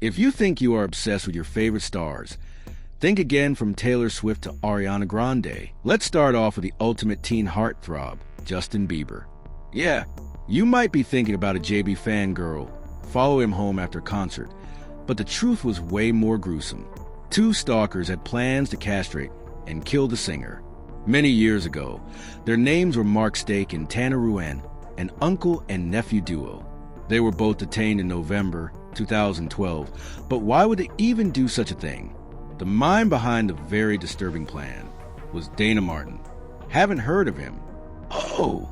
If you think you are obsessed with your favorite stars, think again from Taylor Swift to Ariana Grande. Let's start off with the ultimate teen heartthrob, Justin Bieber. Yeah, you might be thinking about a JB fangirl, follow him home after a concert, but the truth was way more gruesome. Two stalkers had plans to castrate and kill the singer. Many years ago, their names were Mark Stake and Tanner Ruan, an uncle and nephew duo. They were both detained in November 2012, but why would they even do such a thing? The mind behind the very disturbing plan was Dana Martin. Haven't heard of him? Oh,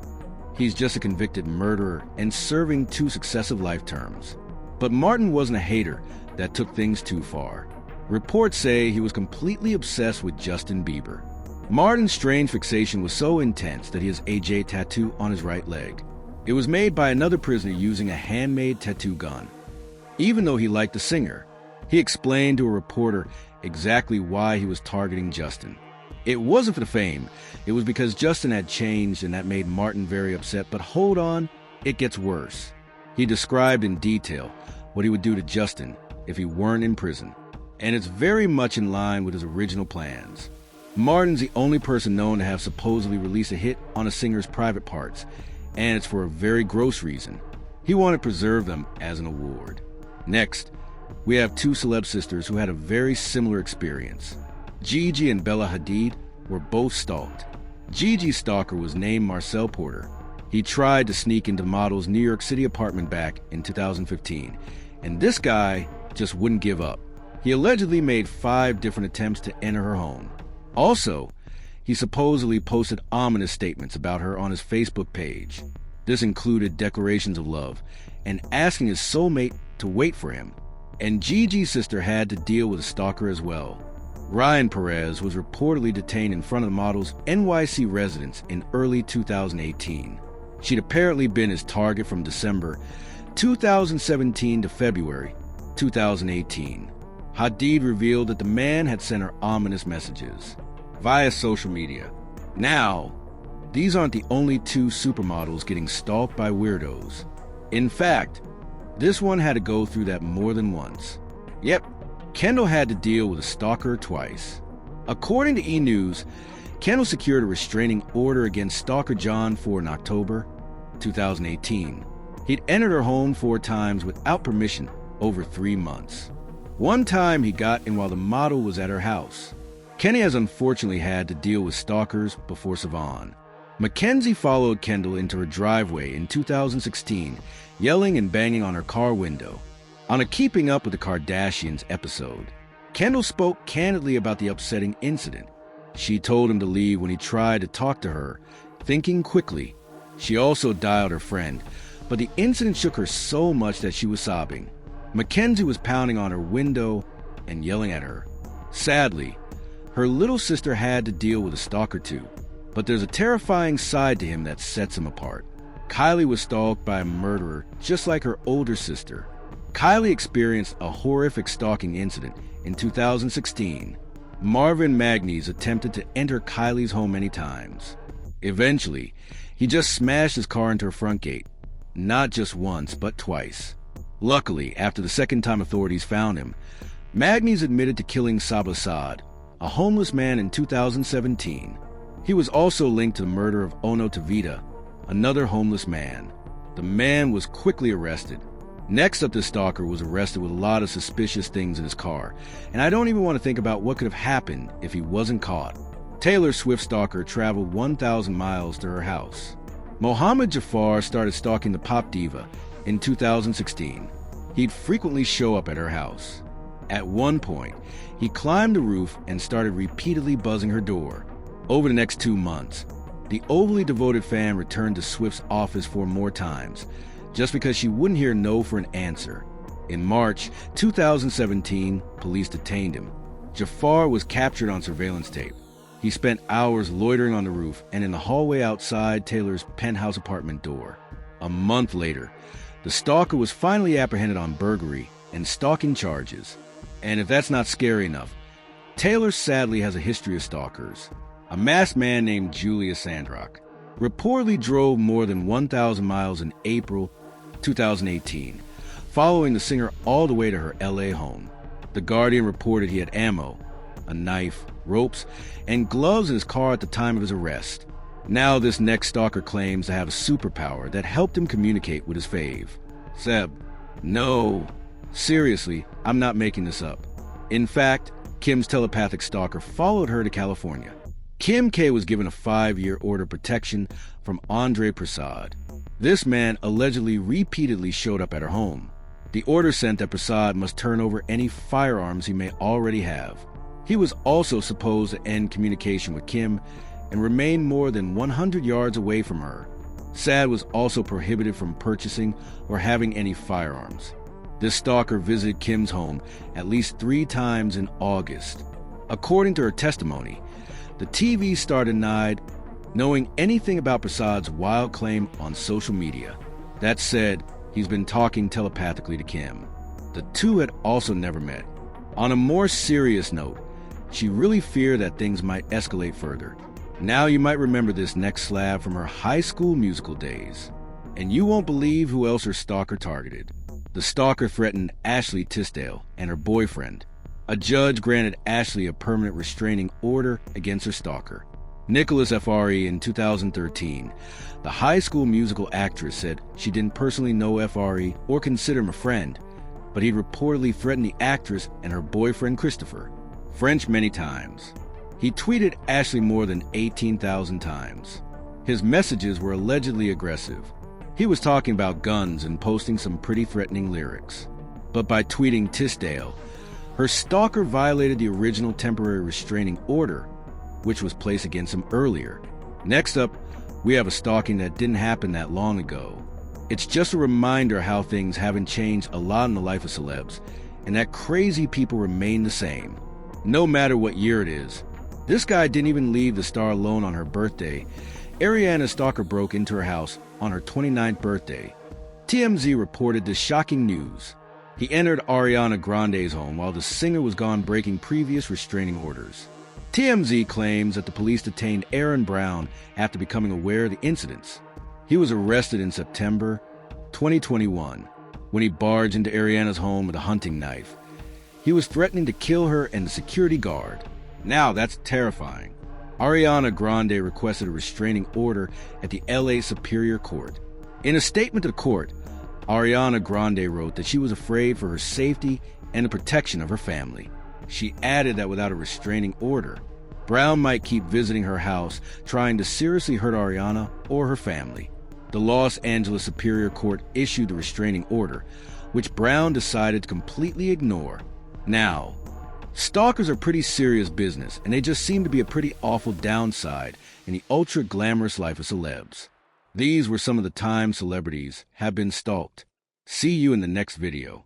he's just a convicted murderer and serving 2 successive life terms. But Martin wasn't a hater that took things too far. Reports say he was completely obsessed with Justin Bieber. Martin's strange fixation was so intense that he has a J tattoo on his right leg. It was made by another prisoner using a handmade tattoo gun. Even though he liked the singer, he explained to a reporter exactly why he was targeting Justin. It wasn't for the fame, it was because Justin had changed and that made Martin very upset. But hold on, it gets worse. He described in detail what he would do to Justin if he weren't in prison, and it's very much in line with his original plans. Martin's the only person known to have supposedly released a hit on a singer's private parts, and it's for a very gross reason. He wanted to preserve them as an award. Next, we have 2 celeb sisters who had a very similar experience. Gigi and Bella Hadid were both stalked. Gigi's stalker was named Marcel Porter. He tried to sneak into the model's New York City apartment back in 2015, and this guy just wouldn't give up. He allegedly made 5 different attempts to enter her home. Also, he supposedly posted ominous statements about her on his Facebook page. This included declarations of love and asking his soulmate to wait for him. And Gigi's sister had to deal with a stalker as well. Ryan Perez was reportedly detained in front of the model's NYC residence in early 2018. She'd apparently been his target from December 2017 to February 2018. Hadid revealed that the man had sent her ominous messages via social media. Now, these aren't the only 2 supermodels getting stalked by weirdos. In fact, this one had to go through that more than once. Yep, Kendall had to deal with a stalker twice. According to E! News, Kendall secured a restraining order against stalker John Ford in October 2018. He'd entered her home 4 times without permission over 3 months. One time he got in while the model was at her house. Kenny has unfortunately had to deal with stalkers before Savon. Mackenzie followed Kendall into her driveway in 2016, yelling and banging on her car window. On a Keeping Up with the Kardashians episode, Kendall spoke candidly about the upsetting incident. She told him to leave when he tried to talk to her, thinking quickly. She also dialed her friend, but the incident shook her so much that she was sobbing. Mackenzie was pounding on her window and yelling at her. Sadly, her little sister had to deal with a stalker too, but there's a terrifying side to him that sets him apart. Kylie was stalked by a murderer just like her older sister. Kylie experienced a horrific stalking incident in 2016. Marvin Magnes attempted to enter Kylie's home many times. Eventually, he just smashed his car into her front gate, not just once, but twice. Luckily, after the second time authorities found him, Magnes admitted to killing Saba Saad, a homeless man, in 2017. He was also linked to the murder of Ono Tavita, another homeless man. The man was quickly arrested. Next up, the stalker was arrested with a lot of suspicious things in his car, and I don't even want to think about what could have happened if he wasn't caught. Taylor Swift stalker traveled 1,000 miles to her house. Mohammed Jafar started stalking the pop diva in 2016. He'd frequently show up at her house. At one point, he climbed the roof and started repeatedly buzzing her door. Over the next 2 months, the overly devoted fan returned to Swift's office 4 more times, just because she wouldn't hear no for an answer. In March 2017, police detained him. Jafar was captured on surveillance tape. He spent hours loitering on the roof and in the hallway outside Taylor's penthouse apartment door. A month later, the stalker was finally apprehended on burglary and stalking charges. And if that's not scary enough, Taylor sadly has a history of stalkers. A masked man named Julius Sandrock reportedly drove more than 1,000 miles in April 2018, following the singer all the way to her LA home. The Guardian reported he had ammo, a knife, ropes, and gloves in his car at the time of his arrest. Now this next stalker claims to have a superpower that helped him communicate with his fave. Seb, no. Seriously, I'm not making this up. In fact, Kim's telepathic stalker followed her to California. Kim K was given a 5-year order of protection from Andre Prasad. This man allegedly repeatedly showed up at her home. The order sent that Prasad must turn over any firearms he may already have. He was also supposed to end communication with Kim and remain more than 100 yards away from her. Sad was also prohibited from purchasing or having any firearms. This stalker visited Kim's home at least 3 times in August. According to her testimony, the TV star denied knowing anything about Prasad's wild claim on social media. That said, he's been talking telepathically to Kim. The two had also never met. On a more serious note, she really feared that things might escalate further. Now you might remember this next slab from her high school musical days. And you won't believe who else her stalker targeted. The stalker threatened Ashley Tisdale and her boyfriend. A judge granted Ashley a permanent restraining order against her stalker. Nicholas F.R.E. in 2013, the high school musical actress said she didn't personally know F.R.E. or consider him a friend, but he'd reportedly threatened the actress and her boyfriend Christopher. French many times. He tweeted Ashley more than 18,000 times. His messages were allegedly aggressive. He was talking about guns and posting some pretty threatening lyrics. But by tweeting Tisdale, her stalker violated the original temporary restraining order, which was placed against him earlier. Next up, we have a stalking that didn't happen that long ago. It's just a reminder how things haven't changed a lot in the life of celebs, and that crazy people remain the same. No matter what year it is. This guy didn't even leave the star alone on her birthday. Ariana's stalker broke into her house on her 29th birthday. TMZ reported this shocking news. He entered Ariana Grande's home while the singer was gone, breaking previous restraining orders. TMZ claims that the police detained Aaron Brown after becoming aware of the incidents. He was arrested in September 2021 when he barged into Ariana's home with a hunting knife. He was threatening to kill her and the security guard. Now that's terrifying. Ariana Grande requested a restraining order at the LA Superior Court. In a statement to the court, Ariana Grande wrote that she was afraid for her safety and the protection of her family. She added that without a restraining order, Brown might keep visiting her house, trying to seriously hurt Ariana or her family. The Los Angeles Superior Court issued the restraining order, which Brown decided to completely ignore. Now, stalkers are pretty serious business, and they just seem to be a pretty awful downside in the ultra-glamorous life of celebs. These were some of the times celebrities have been stalked. See you in the next video.